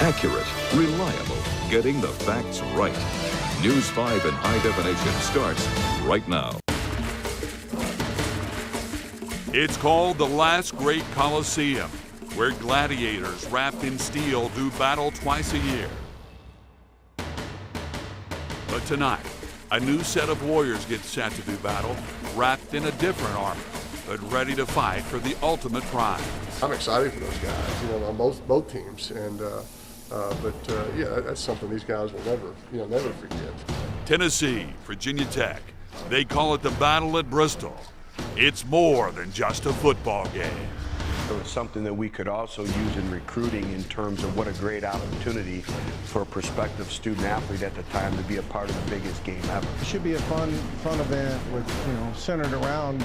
Accurate, reliable, getting the facts right. News 5 in high definition starts right now. It's called the Last Great Coliseum, where gladiators wrapped in steel do battle twice a year. But tonight, a new set of warriors gets set to do battle, wrapped in a different armor, but ready to fight for the ultimate prize. I'm excited for those guys, on both teams, and yeah, that's something these guys will never forget. Tennessee, Virginia Tech. They call it the Battle at Bristol. It's more than just a football game. It was something that we could also use in recruiting in terms of what a great opportunity for a prospective student athlete at the time to be a part of the biggest game ever. It should be a fun event with, centered around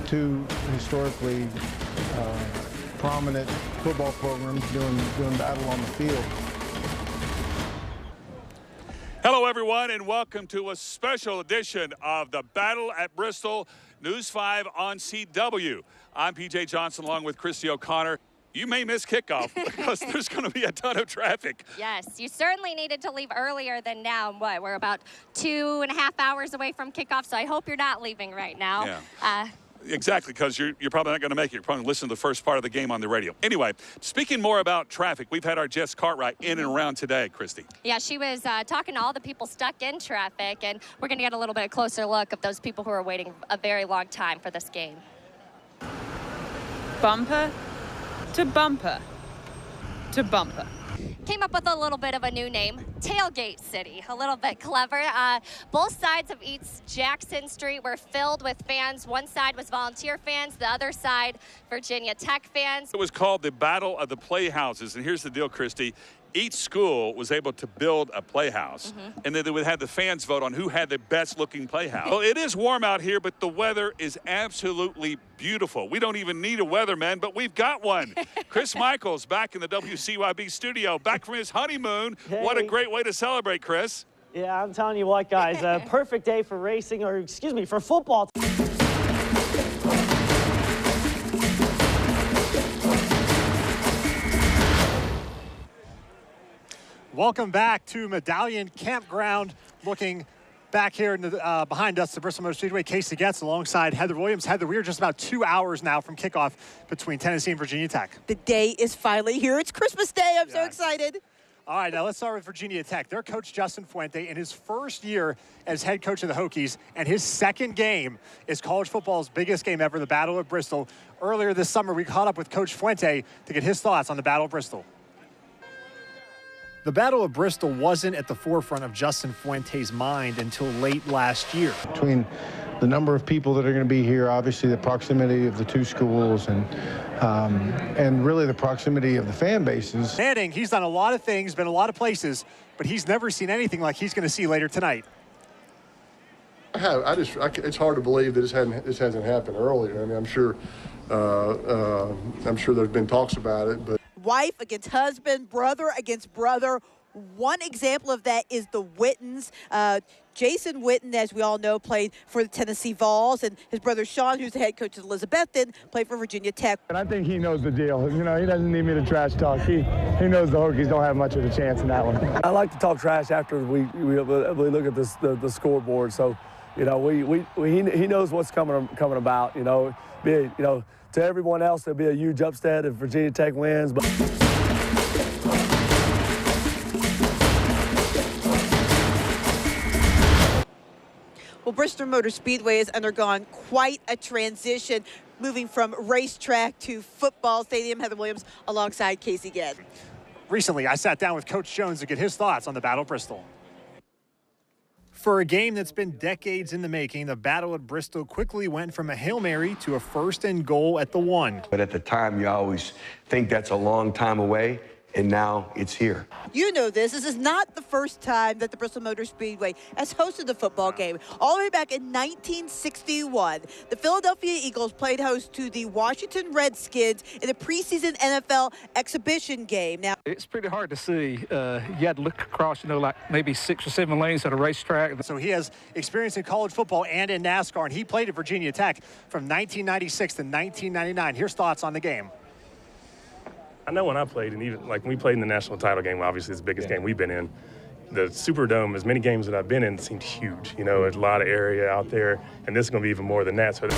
two historically prominent football programs doing battle on the field. Hello, everyone, and welcome to a special edition of the Battle at Bristol, News 5 on CW. I'm P.J. Johnson along with Christy O'Connor. You may miss kickoff because there's going to be a ton of traffic. Yes, you certainly needed to leave earlier than now. We're about 2.5 hours away from kickoff, so I hope you're not leaving right now. Yeah. Exactly, because you're probably not going to make it. You're probably going to listen to the first part of the game on the radio. Anyway, speaking more about traffic, we've had our Jess Cartwright in and around today, Christy. Yeah, she was talking to all the people stuck in traffic, and we're going to get a little bit closer look of those people who are waiting a very long time for this game. Bumper to bumper to bumper. Came up with a little bit of a new name, Tailgate City. A little bit clever. Both sides of East Jackson Street were filled with fans. One side was volunteer fans, the other side Virginia Tech fans. It was called the Battle of the Playhouses, and here's the deal, Christy. Each school was able to build a playhouse, and then they would have the fans vote on who had the best-looking playhouse. Well, it is warm out here, but the weather is absolutely beautiful. We don't even need a weatherman, but we've got one. Chris Michaels back in the WCYB studio, back from his honeymoon. Hey. What a great way to celebrate, Chris. Yeah, I'm telling you what, guys, a perfect day for racing, or excuse me, for football. Welcome back to Medallion Campground. Looking back here in the, behind us, the Bristol Motor Speedway, Casey Getz alongside Heather Williams. Heather, we are just about 2 hours now from kickoff between Tennessee and Virginia Tech. The day is finally here. It's Christmas Day. I'm so excited. All right, now let's start with Virginia Tech. Their coach, Justin Fuente, in his first year as head coach of the Hokies, and his second game is college football's biggest game ever, the Battle of Bristol. Earlier this summer, we caught up with Coach Fuente to get his thoughts on the Battle of Bristol. The Battle of Bristol wasn't at the forefront of Justin Fuente's mind until late last year. Between the number of people that are going to be here, obviously the proximity of the two schools, and really the proximity of the fan bases. Manning, he's done a lot of things, been a lot of places, but he's never seen anything like he's going to see later tonight. It's hard to believe that this hasn't happened earlier. I mean, I'm sure there's been talks about it, but. Wife against husband, brother against brother. One example of that is the Wittens. Jason Witten, as we all know, played for the Tennessee Vols, and his brother Sean, who's the head coach of Elizabethton, played for Virginia Tech. And I think he knows the deal. He doesn't need me to trash talk. He knows the Hokies don't have much of a chance in that one. I like to talk trash after we look at the scoreboard. So, he knows what's coming about. To everyone else, there'll be a huge upset if Virginia Tech wins. But well, Bristol Motor Speedway has undergone quite a transition, moving from racetrack to football stadium. Heather Williams alongside Casey Getz. Recently, I sat down with Coach Jones to get his thoughts on the Battle of Bristol. For a game that's been decades in the making, the Battle at Bristol quickly went from a Hail Mary to a 1st and goal at the 1. But at the time, you always think that's a long time away, and now it's here. You know this. This is not the first time that the Bristol Motor Speedway has hosted a football game. All the way back in 1961, the Philadelphia Eagles played host to the Washington Redskins in a preseason NFL exhibition game. Now, it's pretty hard to see. You had to look across, like maybe 6 or 7 lanes at a racetrack. So he has experience in college football and in NASCAR, and he played at Virginia Tech from 1996 to 1999. Here's thoughts on the game. I know when I played, and even like when we played in the national title game, obviously it's the biggest game we've been in. The Superdome, as many games that I've been in, seemed huge. You know, a lot of area out there, and this is going to be even more than that. So.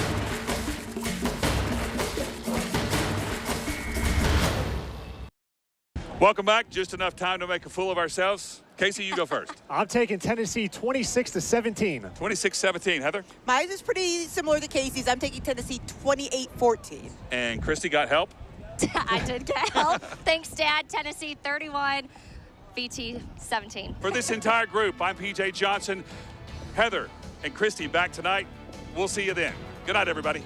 Welcome back. Just enough time to make a fool of ourselves. Casey, you go first. I'm taking Tennessee 26-17. 26-17. Heather? Mine is pretty similar to Casey's. I'm taking Tennessee 28-14. And Christy got help? I did get help. Thanks, Dad. Tennessee 31, VT 17. For this entire group, I'm PJ Johnson. Heather and Christy back tonight. We'll see you then. Good night, everybody.